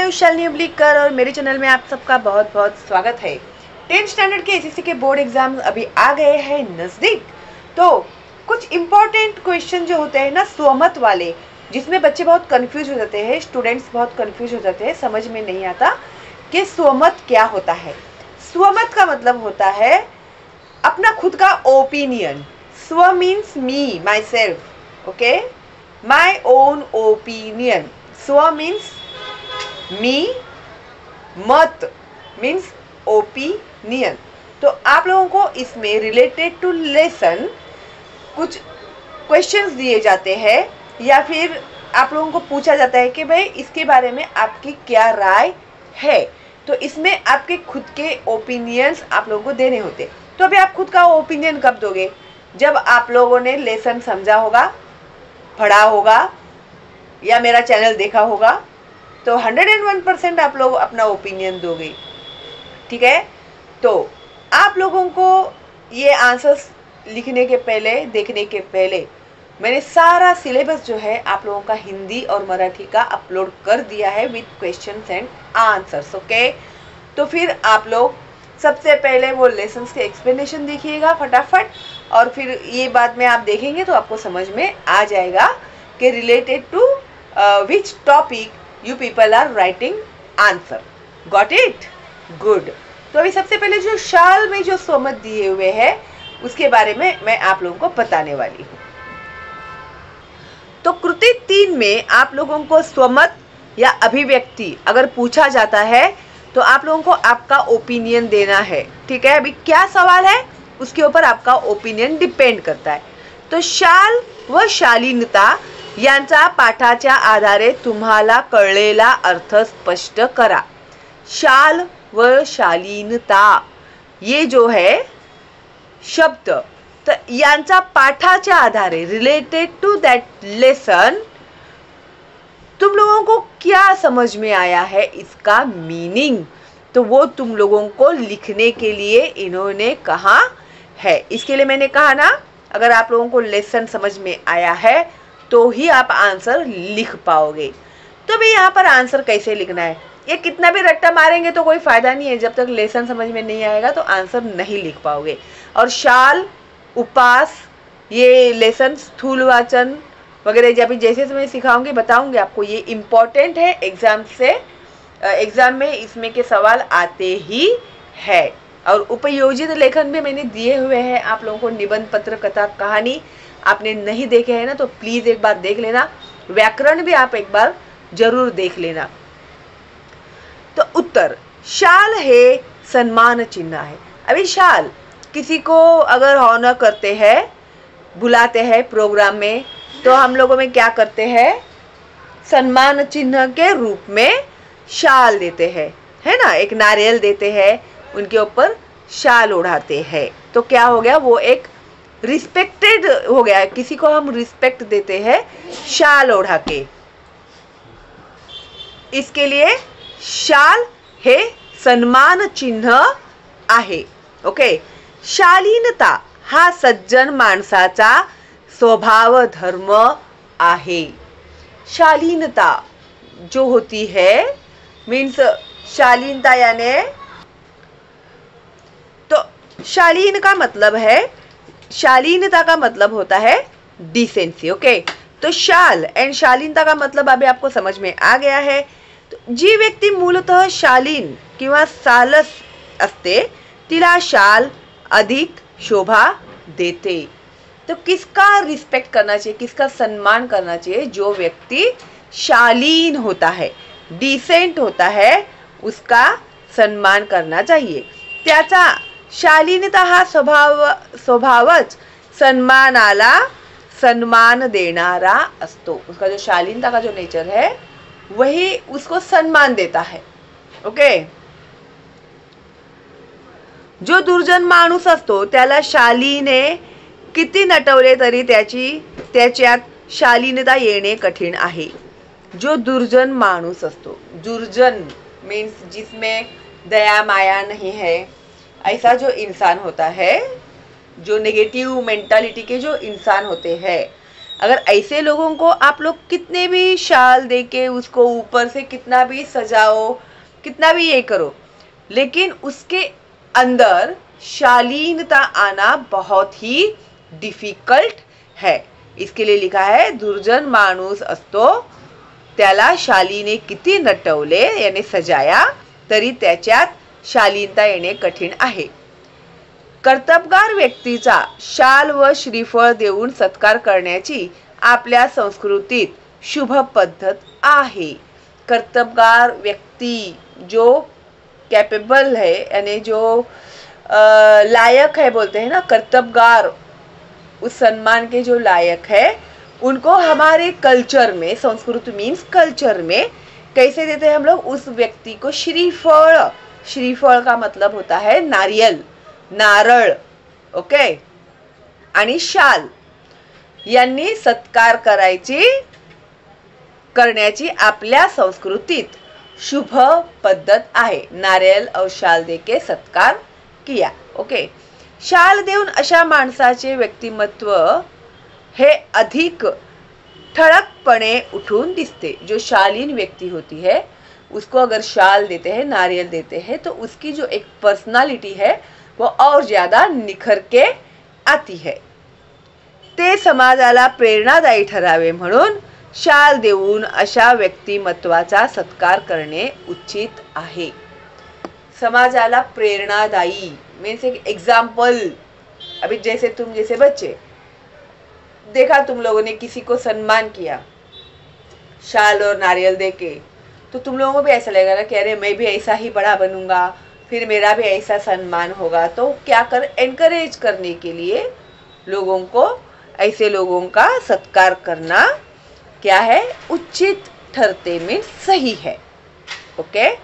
मैं शालिनी अब्लीकर और मेरे चैनल में आप सबका बहुत बहुत स्वागत है। 10th स्टैंडर्ड के एसएससी के बोर्ड एग्जाम अभी आ गए हैं नज़दीक, तो कुछ इम्पोर्टेंट क्वेश्चन जो होते हैं ना स्वमत वाले, जिसमें बच्चे बहुत कंफ्यूज हो जाते हैं, स्टूडेंट्स बहुत कंफ्यूज हो जाते हैं, समझ में नहीं आता कि स्वमत क्या होता है। स्वमत का मतलब होता है अपना खुद का ओपिनियन। स्व means me, my self, okay, my own opinion. स्व मीन्स मी, मत मीन्स ओपिनियन। तो आप लोगों को इसमें रिलेटेड टू लेसन कुछ क्वेश्चंस दिए जाते हैं या फिर आप लोगों को पूछा जाता है कि भाई इसके बारे में आपकी क्या राय है। तो इसमें आपके खुद के ओपिनियंस आप लोगों को देने होते। तो अभी आप खुद का ओपिनियन कब दोगे? जब आप लोगों ने लेसन समझा होगा, पढ़ा होगा या मेरा चैनल देखा होगा, तो 101% आप लोग अपना ओपिनियन दोगे, ठीक है। तो आप लोगों को ये आंसर्स लिखने के पहले, देखने के पहले मैंने सारा सिलेबस जो है आप लोगों का हिंदी और मराठी का अपलोड कर दिया है with questions end answers, okay. तो फिर आप लोग सबसे पहले वो लेसन्स के एक्सप्लेनेशन देखिएगा फटाफट, और फिर ये बाद में आप देखेंगे तो आपको समझ में आ जाएगा कि related to which topic you people are writing answer. Got it? Good. तो अभी सबसे पहले जो शाल में जो स्वमत दिए हुए हैं उसके बारे में मैं आप लोगों को बताने वाली हूँ। तो कृति 3 में आप लोगों को स्वमत या अभिव्यक्ति अगर पूछा जाता है तो आप लोगों को आपका ओपिनियन देना है, ठीक है। अभी क्या सवाल है उसके ऊपर आपका ओपिनियन डिपेंड करता है। तो शाल व शालीनता यांचा पाठाच्या आधारे तुम्हाला कळलेला अर्थ स्पष्ट करा। शाल व शालीनता ये जो है शब्द, तर यांचा पाठाच्या आधारे रिलेटेड टू दैट लेसन तुम लोगों को क्या समझ में आया है, इसका मीनिंग, तो वो तुम लोगों को लिखने के लिए इन्होंने कहा है। इसके लिए मैंने कहा ना, अगर आप लोगों को लेसन समझ में आया है तो ही आप आंसर लिख पाओगे। तो भी यहाँ पर आंसर कैसे लिखना है, ये कितना भी रट्टा मारेंगे तो कोई फायदा नहीं है। जब तक लेसन समझ में नहीं आएगा तो आंसर नहीं लिख पाओगे। और शाल, उपास, ये लेसन स्थूल वाचन वगैरह जब जैसे मैं सिखाऊंगी बताऊंगी आपको, ये इम्पॉर्टेंट है एग्जाम से। एग्जाम में इसमें के सवाल आते ही है। और उपयोजित लेखन भी मैंने दिए हुए हैं आप लोगों को, निबंध, पत्र, कथा, कहानी। आपने नहीं देखे हैं ना तो प्लीज एक बार देख लेना। व्याकरण भी आप एक बार जरूर देख लेना। तो उत्तर, शाल है सम्मान चिन्ह है। अभी शाल किसी को अगर ऑनर करते हैं, बुलाते हैं प्रोग्राम में, तो हम लोगों में क्या करते हैं, सम्मान चिन्ह के रूप में शाल देते हैं, है ना। एक नारियल देते हैं, उनके ऊपर शाल ओढ़ाते हैं, तो क्या हो गया, वो एक रिस्पेक्टेड हो गया। किसी को हम रिस्पेक्ट देते हैं शाल ओढ़ा के, इसके लिए शाल हे सन्मान चिन्ह आहे, ओके। शालीनता हा सज्जन माणसाचा स्वभाव धर्म आहे। शालीनता जो होती है मीन्स शालीनता यानी, तो शालीन का मतलब है, शालीनता का मतलब होता है डिसेंसी, ओके। तो शाल एंड शालीनता का मतलब अभी आपको समझ में आ गया है। तो जी व्यक्ती मूलतः शालीन किंवा सालस असते तिला शाल अधिक शोभा देते। तो किसका रिस्पेक्ट करना चाहिए, किसका सम्मान करना चाहिए? जो व्यक्ति शालीन होता है, डिसेंट होता है, उसका सम्मान करना चाहिए। त्याचा शालीनता हा स्वभावच सन्मानाला सम्मान देणारा असतो। उसका जो शालीनता का जो नेचर है वही उसको सम्मान देता है, ओके। जो दुर्जन माणूस असतो त्याला शालीने किती नटवले तरी त्याच्यात शालीनता येणे कठीण आहे। जो दुर्जन माणूस असतो, दुर्जन मीन्स जिसमें दया माया नहीं है, ऐसा जो इंसान होता है, जो नेगेटिव मेंटालिटी के जो इंसान होते हैं, अगर ऐसे लोगों को आप लोग कितने भी शाल देके उसको ऊपर से कितना भी सजाओ, कितना भी ये करो, लेकिन उसके अंदर शालीनता आना बहुत ही डिफिकल्ट है। इसके लिए लिखा है, दुर्जन माणूस असतो त्याला शालीने किती नटवले, याने सजाया तरी त्याच्यात शालीनता येणे कठीण आहे। कर्तबगार व्यक्तीचा शाल व श्रीफळ देऊन सत्कार करण्याची आपल्या संस्कृतीत शुभ पद्धत आहे। कर्तबगार व्यक्ति जो कैपेबल है, यानी जो लायक है, बोलते हैं ना कर्तबगार, उस सम्मान के जो लायक है, उनको हमारे कल्चर में, संस्कृति मीन्स कल्चर में कैसे देते हैं हम लोग? उस व्यक्ति को श्रीफळ, श्रीफळ का मतलब होता है नारियल, नारळ, ओके, आणि शाल यांनी सत्कार करण्याची आपल्या संस्कृतीत शुभ पद्धत आहे। नारियल और शाल देके सत्कार किया, ओके। शाल देऊन अशा माणसाचे व्यक्तिमत्व हे अधिक ठळकपणे उठून दिसते। जो शालीन व्यक्ति होती है उसको अगर शाल देते हैं, नारियल देते हैं, तो उसकी जो एक पर्सनालिटी है वो और ज्यादा निखर के आती है। ते समाजाला प्रेरणादायी ठरावे म्हणून शाल देऊन अशा व्यक्तिमत्वाचा सत्कार करणे उचित आहे। समाजाला प्रेरणादायी मीन्स एक एग्जाम्पल। अभी जैसे तुम जैसे बच्चे, देखा तुम लोगों ने किसी को सम्मान किया शाल और नारियल देके, तो तुम लोगों को भी ऐसा लगेगा ना कि अरे मैं भी ऐसा ही बड़ा बनूंगा, फिर मेरा भी ऐसा सम्मान होगा। तो क्या कर, एनकरेज करने के लिए लोगों को, ऐसे लोगों का सत्कार करना क्या है, उचित ठहरते में सही है। ओके,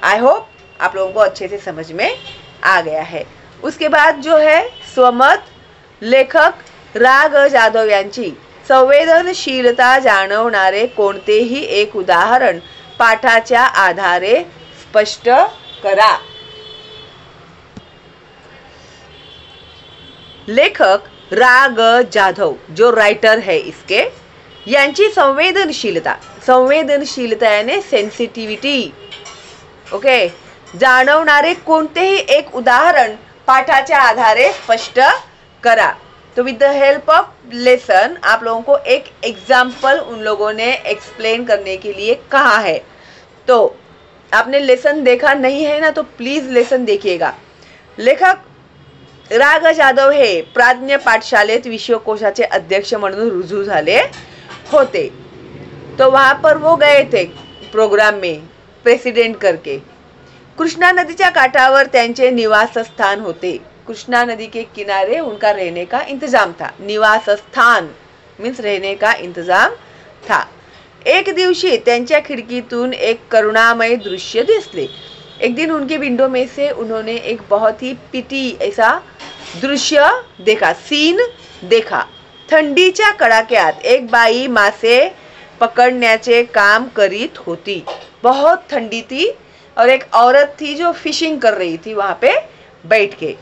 आई होप आप लोगों को अच्छे से समझ में आ गया है। उसके बाद जो है स्वमत, लेखक रा. ग. जाधव यांची संवेदनशीलता जाणवणारे कोणतेही एक उदाहरण पाठाच्या आधारे स्पष्ट करा। लेखक रा. ग. जाधव जो राइटर है इसके, यांची संवेदनशीलता, संवेदनशीलता यानी सेंसिटिविटी, ओके, जाणवणारे कोणतेही एक उदाहरण पाठाच्या आधारे स्पष्ट करा। तो विद द हेल्प ऑफ लेसन आप लोगों को एक एग्जाम्पल उन लोगों ने एक्सप्लेन करने के लिए कहा है। तो आपने लेसन देखा नहीं है ना, तो प्लीज लेसन देखिएगा। लेखक रा. ग. जाधव हे प्राज्ञ पाठशालेत विश्वकोशाचे अध्यक्ष म्हणून रुजू झाले होते। तो वहां पर वो गए थे प्रोग्राम में प्रेसिडेंट करके। कृष्णा नदीच्या काठावर त्यांचे निवास स्थान होते। कृष्णा नदी के किनारे उनका रहने का इंतजाम था। निवास स्थान मीन्स रहने का इंतजाम था। एक दिवशी त्यांच्या खिड़कीतून एक करुणामय दृश्य दिसले। एक दिन उनके विंडो में से उन्होंने एक बहुत ही पिटी ऐसा दृश्य देखा, सीन देखा। थंडीच्या कडाक्यात एक बाई मासे पकड़ण्याचे काम करीत होती। बहुत ठंडी थी और एक औरत थी जो फिशिंग कर रही थी वहां पे बैठ के,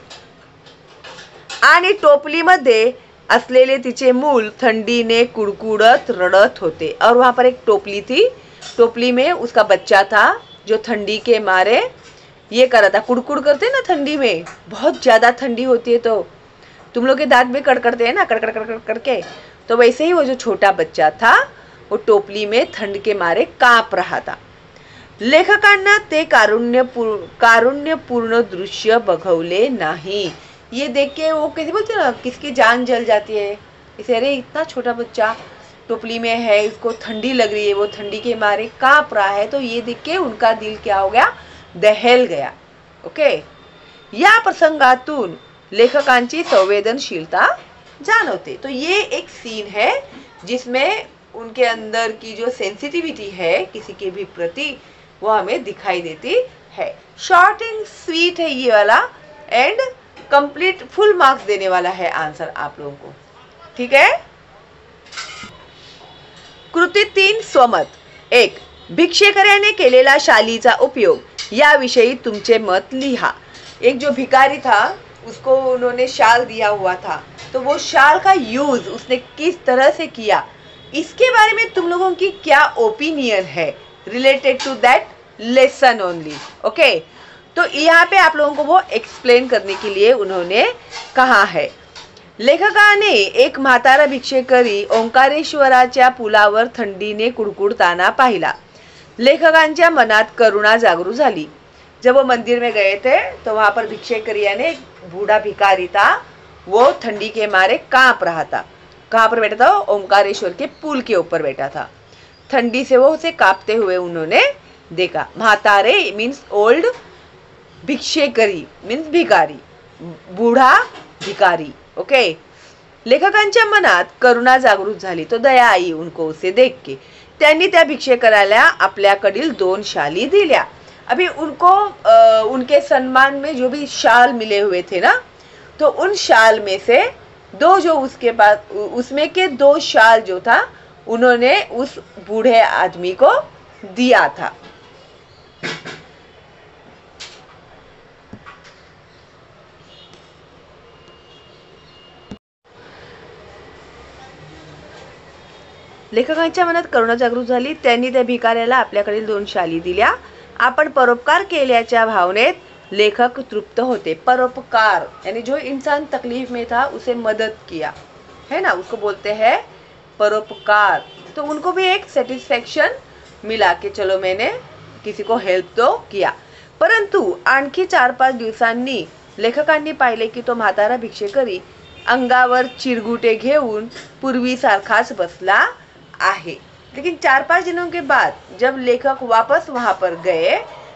आणि टोपलीमध्ये असलेले तिचे मूल थंडीने कुड़कुड़त रड़त होते। और वहां पर एक टोपली थी, टोपली में उसका बच्चा था जो ठंडी के मारे ये कर रहा था, कुड़कुड़ करते ना ठंडी में, बहुत ज्यादा ठंडी होती है तो तुम लोग के दांत भी कड़कड़ते हैं ना, कड़कड़ कड़कड़ करके, तो वैसे ही वो जो छोटा बच्चा था वो टोपली में ठंड के मारे कांप रहा था। लेखकांना ते कारुण्यपूर्ण दृश्य बघवले नाही। ये देख के वो कैसे बोलते ना, किसकी जान जल जाती है, इसे अरे इतना छोटा बच्चा टोपली में है, इसको ठंडी लग रही है, वो ठंडी के मारे कांप रहा है, तो ये देख के उनका दिल क्या हो गया, दहल गया। ओके, या प्रसंगातून लेखकांची संवेदनशीलता जाणवते। तो ये एक सीन है जिसमें उनके अंदर की जो सेंसिटिविटी है किसी के भी प्रति वो हमें दिखाई देती है। शॉर्ट एंड स्वीट है ये वाला, एंड कंप्लीट फुल मार्क्स देने वाला है आंसर आप लोगों को, ठीक है। कृती 3 स्वमत। 1. भिक्षेकऱ्याने केलेला शालीचा उपयोग याविषयी तुमचे मत लिहा। एक जो भिखारी था उसको उन्होंने शाल दिया हुआ था, तो वो शाल का यूज उसने किस तरह से किया, इसके बारे में तुम लोगों की क्या ओपिनियन है related to that lesson only. Okay, तो यहाँ पे आप लोगों को वो एक्सप्लेन करने के लिए उन्होंने कहा है। लेखकाने एक म्हातारा भिक्षेकरी ओंकारेश्वराच्या पुलावर थंडीने कुडकुडताना पाहिला। लेखकांच्या मनात करुणा जागृत झाली। जब वो मंदिर में गए थे तो वहां पर भिक्षेकरिया ने, एक बूढ़ा भिखारी था, वो ठंडी के मारे कांप रहा था। कहाँ पर बैठा था? ओंकारेश्वर के पुल के ऊपर बैठा था। ठंडी से वो उसे कांपते हुए उन्होंने देखा। म्हातारे मीन्स ओल्ड, भिक्षेकरी मीन्स भिकारी, बूढ़ा भिकारी। ओके, लेखकांच्या मनात करुणा जागृत झाली, तो दया आई उनको उसे देख के। त्यांनी त्या भिक्षेकराला आपल्याकडील 2 शाली दिल्या। अभी उनको उनके सम्मान में जो भी शाल मिले हुए थे ना, तो उन शाल में से 2 जो उसके पास, उसमें के 2 शाल जो था उन्होंने उस बूढ़े आदमी को दिया था। लेखकांच्या मनात करुणा जागृत झाली, त्यांनी त्या भिकाऱ्याला आपल्याकडील 2 शाली दिल्या। आपण परोपकार केल्याच्या भावनेत लेखक तृप्त होते। परोपकार यानी जो इंसान तकलीफ में था उसे मदद किया, है ना, उसको बोलते हैं परोपकार। तो उनको भी एक सेटिस्फैक्शन मिला कि चलो मैंने किसी को हेल्प तो किया। परंतु आणखी 4-5 दिवसांनी लेखकांनी पाहिले की तो म्हातारा भिक्षेकरी अंगावर चिरगुटे घेऊन पूर्वीसारखाच बसला आहे। लेकिन 4-5 दिनों के बाद जब लेखक वापस वहां पर गए,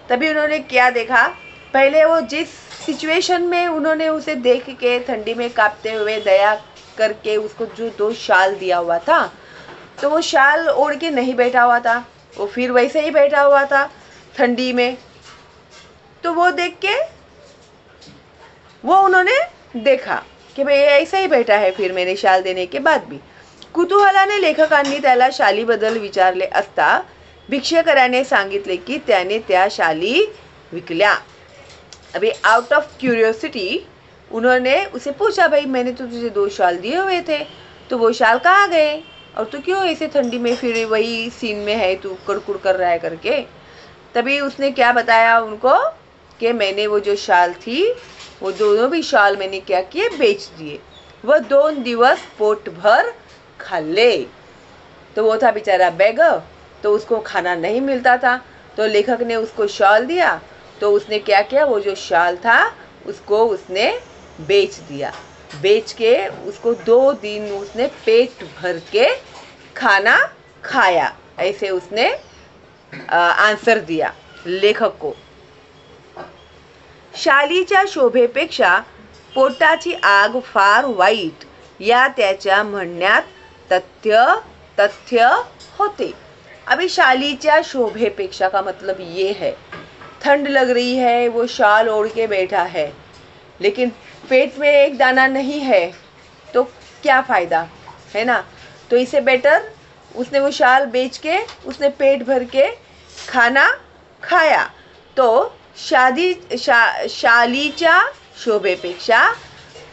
तभी उन्होंने क्या देखा? पहले वो जिस सिचुएशन में उन्होंने उसे देख के ठंडी में कांपते हुए दया करके उसको जो 2 शाल दिया हुआ था, तो वो शाल ओढ़ के नहीं बैठा हुआ था, वो फिर वैसे ही बैठा हुआ था ठंडी में। तो वो देख के वो उन्होंने देखा कि भाई ऐसा ही बैठा है फिर मेरे शाल देने के बाद भी। कुतूहलाने लेखकांनी त्याला शालीबद्दल विचारले असता भिक्षेकराने सांगितले की त्याने त्या शाली विकल्या। अभी आउट ऑफ क्यूरियोसिटी उन्होंने उसे पूछा, भाई मैंने तो तुझे 2 शाल दिए हुए थे, तो वो शाल कहाँ गए और तू क्यों ऐसे ठंडी में फिर वही सीन में है, तू कुड़कुड़ कर रहा है करके। तभी उसने क्या बताया उनको कि मैंने वो जो शाल थी, वो दोनों भी शाल मैंने क्या किए, बेच दिए। वह 2 दिवस पोट भर खा ले। तो वो था बेचारा बेगर, तो उसको खाना नहीं मिलता था, तो लेखक ने उसको शाल दिया, तो उसने क्या किया, वो जो शाल था उसको उसने बेच दिया। बेच के उसको 2 दिन उसने पेट भर के खाना खाया। ऐसे उसने आंसर दिया लेखक को। शालीच्या शोभेपेक्षा पोटाची आग फार वाईट या त्याच्या म्हणण्यात तथ्य होते। अभी शालीच्या शोभेपेक्षा का मतलब ये है, ठंड लग रही है, वो शाल ओढ़ के बैठा है, लेकिन पेट में एक दाना नहीं है, तो क्या फ़ायदा, है ना। तो इससे बेटर उसने वो शाल बेच के उसने पेट भर के खाना खाया। तो शालीच्या शोभेपेक्षा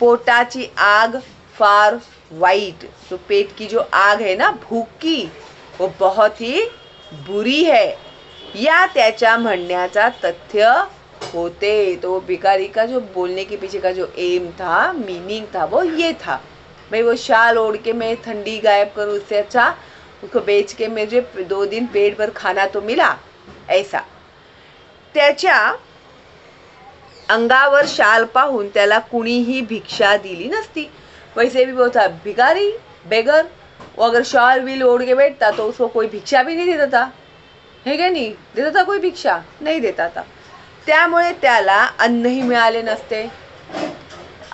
पोटाची आग फार वाइट, तो पेट की जो आग है ना, भूख की, वो बहुत ही बुरी है। या त्याच्या म्हणण्याचा तथ्य होते। तो भिखारी का जो बोलने के पीछे का जो एम था, मीनिंग था, वो ये था, भाई वो शाल ओढ़ के मैं ठंडी गायब करूँ, उससे अच्छा उसको बेच के मुझे 2 दिन पेट भर खाना तो मिला, ऐसा। त्याच्या अंगावर शाल पाहून त्याला कुणीही भिक्षा दिली नसती। वैसे भी वो था भिखारी, बेगर, वो अगर शाल विल ओढ़ के बैठता तो उसको कोई भिक्षा भी नहीं देता था, है क्या नहीं देता था, कोई भिक्षा नहीं देता था, त्यामुळे त्याला अन्नही मिळाले नसते।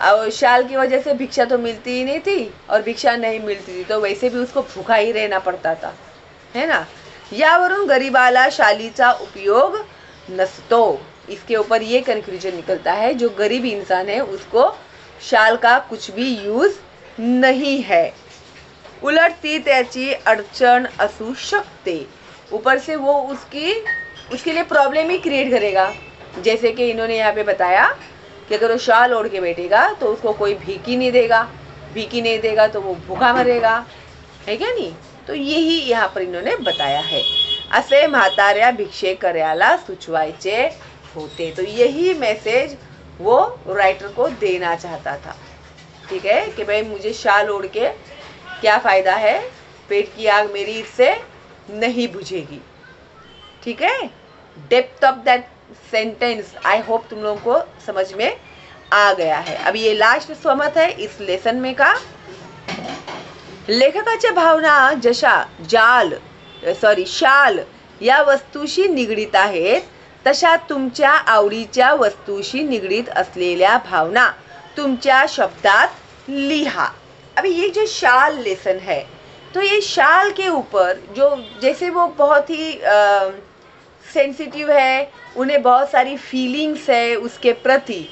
और शाल की वजह से भिक्षा तो मिलती ही नहीं थी, और भिक्षा नहीं मिलती थी तो वैसे भी उसको भूखा ही रहना पड़ता था, है ना। यावरून गरीबाला शालीचा उपयोग नसतो। इसके ऊपर ये कंक्लूजन निकलता है, जो गरीब इंसान है उसको शाल का कुछ भी यूज नहीं है। उलट ती त्याची अडचण असू शकते। ऊपर से वो उसके लिए प्रॉब्लम ही क्रिएट करेगा। जैसे कि इन्होंने यहाँ पे बताया कि अगर वो शाल ओढ़ के बैठेगा तो उसको कोई भीख ही नहीं देगा, भीखी नहीं देगा तो वो भूखा मरेगा, है क्या नहीं। तो यही यहाँ पर इन्होंने बताया है, असे म्हाताऱ्या भिक्षे कर्याला सुचवायचे होते। तो यही मैसेज वो राइटर को देना चाहता था, ठीक है, कि भाई मुझे शाल ओढ़ के क्या फ़ायदा है, पेट की आग मेरी इससे नहीं बुझेगी, ठीक है। Depth of that sentence I hope तुम लोगों को समझ में आ गया है। अभी ये लास्ट स्वमत है इस लेसन में का। लेखकाच्या भावना जशा शाल या वस्तूशी निगडीत आहेत, तशा तुमच्या आवडीच्या वस्तूशी निगडीत असलेल्या भावना तुमच्या शब्दात लिहा। अभी ये जो शाल लेसन है, तो ये शाल के ऊपर जो जैसे वो बहुत ही सेंसिटिव है, उन्हें बहुत सारी फीलिंग्स है उसके प्रति,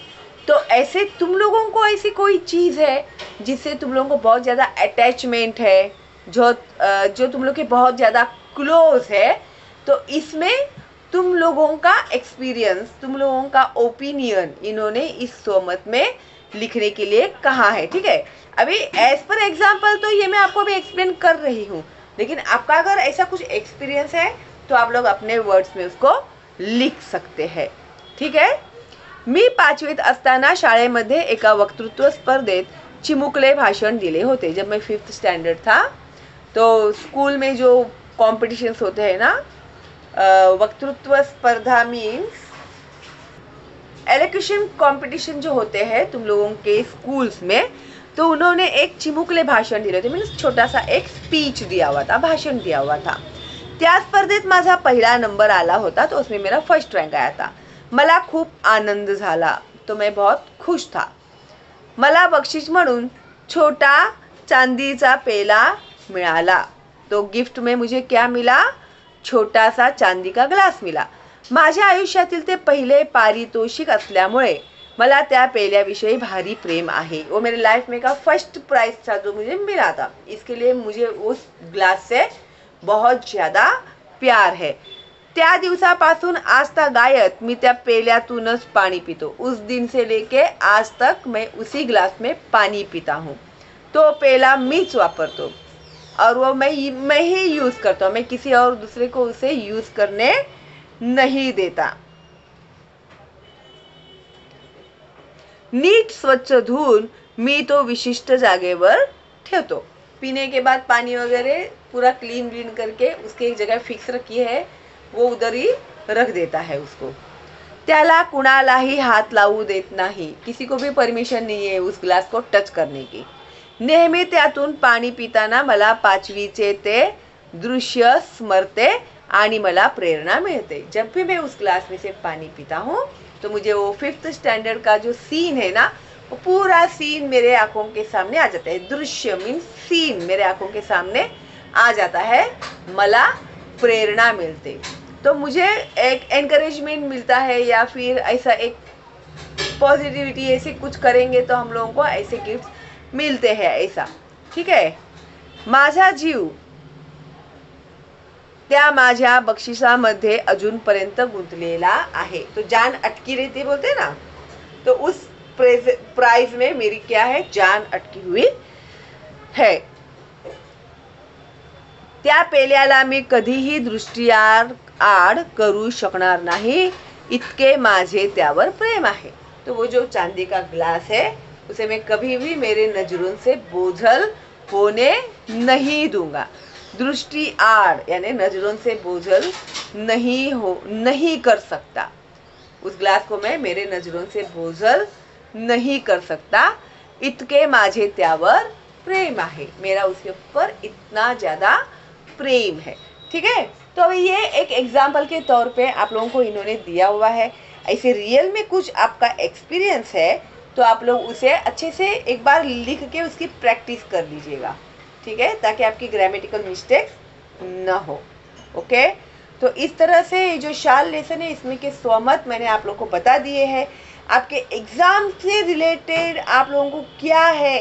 तो ऐसे तुम लोगों को ऐसी कोई चीज़ है जिससे तुम लोगों को बहुत ज़्यादा अटैचमेंट है, जो तुम लोग के बहुत ज़्यादा क्लोज है, तो इसमें तुम लोगों का एक्सपीरियंस, तुम लोगों का ओपिनियन इन्होंने इस स्वमत में लिखने के लिए कहा है, ठीक है। अभी एज पर एग्जाम्पल तो ये मैं आपको अभी एक्सप्लेन कर रही हूँ, लेकिन आपका अगर ऐसा कुछ एक्सपीरियंस है तो आप लोग अपने वर्ड्स में उसको लिख सकते हैं, ठीक है। मी 5वीत असताना शाळेमध्ये एका वक्तृत्व स्पर्धेत चिमुकले भाषण दिले होते। जब मैं 5th स्टैंडर्ड था तो स्कूल में जो कॉम्पिटिशन्स होते हैं ना, वक्तृत्व स्पर्धा मीन्स एलोक्यूशन कॉम्पिटिशन जो होते हैं तुम लोगों के स्कूल्स में, तो उन्होंने एक चिमुकले भाषण दिले होते, मीन्स छोटा सा एक स्पीच दिया हुआ था, भाषण दिया हुआ था। त्या स्पर्धेत माझा पहिला नंबर आला होता, तो उसमें मेरा फर्स्ट रैंक आया था। मला खूप आनंद झाला, तो मैं बहुत खुश था। मला बक्षीस म्हणून छोटा चांदीचा पेला मिळाला, तो गिफ्ट में मुझे क्या मिला, छोटा सा चांदी का ग्लास मिला। माझ्या आयुष्यातील ते पहिले पारितोषिक असल्यामुळे मला त्या पेल्याविषयी भारी प्रेम आहे। वो मेरे लाइफ में का फर्स्ट प्राइज था जो मुझे मिला था, इसके लिए मुझे उस ग्लास से बहुत ज़्यादा प्यार है। त्या दिवसापासून आज तगायत मी त्या पेल्यातूनच पानी पितो। उस दिन से लेके आज तक मैं उसी ग्लास में पानी पीता हूँ। तो पेला मीच वापरतो और वो मैं ही यूज़ करता हूँ, मैं किसी और दूसरे को उसे यूज़ करने नहीं देता। नीट स्वच्छ धुवून मी तो विशिष्ट जागेवर ठेवतो। पीने के बाद पानी वगैरह पूरा क्लीन करके उसके एक जगह फिक्स रखी है, वो उधर ही रख देता है उसको। त्याला कुणालाही हाथ लावू देत नाही, किसी को भी परमिशन नहीं है उस ग्लास को टच करने की। नेहमी त्यातून पाणी पिताना मला 5वीचे ते दृश्य स्मरते आणि मला प्रेरणा मिलते। जब भी मैं उस ग्लास में से पानी पीता हूँ तो मुझे वो 5th स्टैंडर्ड का जो सीन है ना, वो पूरा सीन मेरे आंखों के सामने आ जाता है। दृश्य मीन्स सीन मेरे आंखों के सामने आ जाता है, मला प्रेरणा मिलते, तो मुझे एक एनकरेजमेंट मिलता है, या फिर ऐसा एक पॉजिटिविटी, ऐसे कुछ करेंगे तो हम लोगों को ऐसे गिफ्ट मिलते हैं, ऐसा, ठीक है। माझा जीव त्या माझ्या बक्षिसामध्ये अजूनपर्यंत गुंतलेला आहे। तो जान अटकी रहती बोलते ना, तो उस प्राइज में मेरी क्या है, जान अटकी हुई है। त्या पेल्याला मी कधीही दृष्टीआड करू शकणार नाही, इतके माझे त्यावर प्रेम आहे। तो वो जो चांदी का ग्लास है उसे मैं कभी भी मेरे नजरों से बोझल होने नहीं दूंगा। दृष्टि आड़ यानी नजरों से बोझल नहीं कर सकता, उस ग्लास को मैं मेरे नजरों से बोझल नहीं कर सकता। इतके माझे त्यावर प्रेम आहे, मेरा उसके ऊपर इतना ज़्यादा प्रेम है, ठीक है। तो अभी ये एक एग्जाम्पल के तौर पे आप लोगों को इन्होंने दिया हुआ है। ऐसे रियल में कुछ आपका एक्सपीरियंस है तो आप लोग उसे अच्छे से एक बार लिख के उसकी प्रैक्टिस कर लीजिएगा, ठीक है, ताकि आपकी ग्रामेटिकल मिस्टेक्स ना हो। ओके, तो इस तरह से ये जो शाल लेसन है इसमें के स्वमत मैंने आप लोगों को बता दिए हैं। आपके एग्ज़ाम से रिलेटेड आप लोगों को क्या है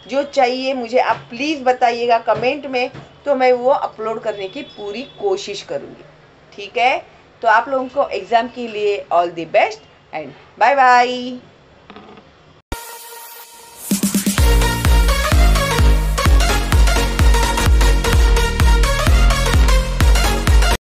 जो चाहिए मुझे आप प्लीज़ बताइएगा कमेंट में, तो मैं वो अपलोड करने की पूरी कोशिश करूँगी, ठीक है। तो आप लोगों को एग्ज़ाम के लिए all the best and bye bye.